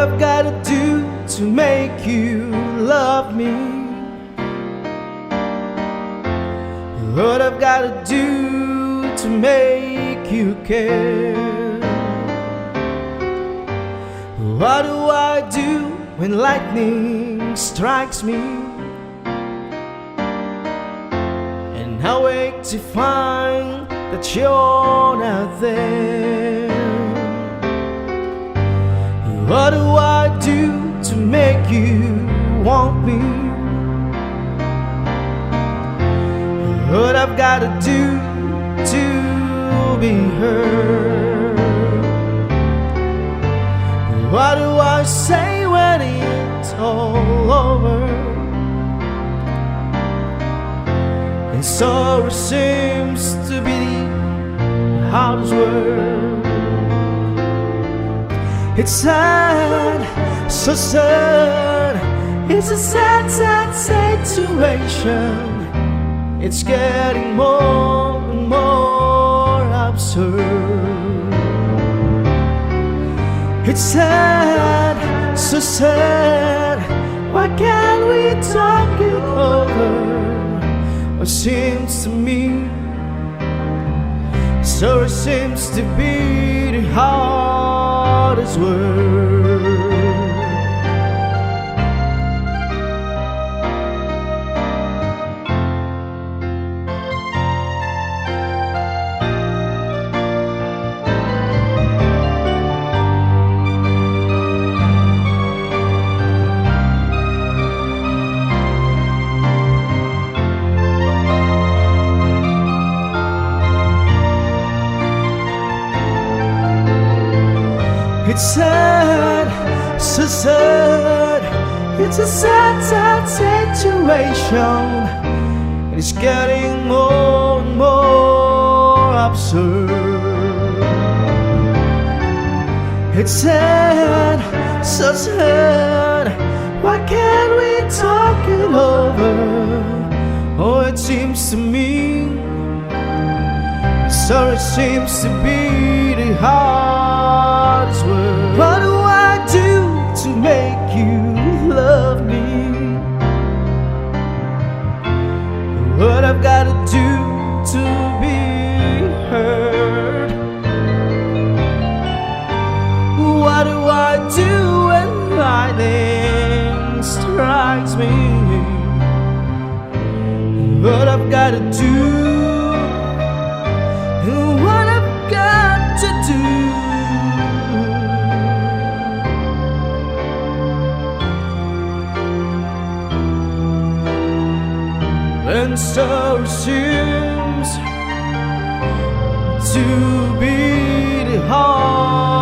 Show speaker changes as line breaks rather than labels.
I've gotta do to make you love me? What I've gotta do to make you care? What do I do when lightning strikes me, and I wake to find that you're not there? What do I do to make you want me? What I've gotta do to be heard? What do I say when it's all over, and sorrow seems to be the hardest word? It's sad, so sad. It's a sad, sad situation. It's getting more and more absurd. It's sad, so sad. Why can't we talk it over? It seems to me, sorrow seems to be the hardest word. It's sad, so sad. It's a sad, sad situation. It's getting more and more absurd. It's sad, so sad. Why can't we talk it over? Oh, it seems to me, sorrow seems to be the hardest word. What do I do to make you love me? What I've gotta do to be heard? What do I do when lightning strikes me? What I've gotta do, what I've got to do. And so seems to be the heart.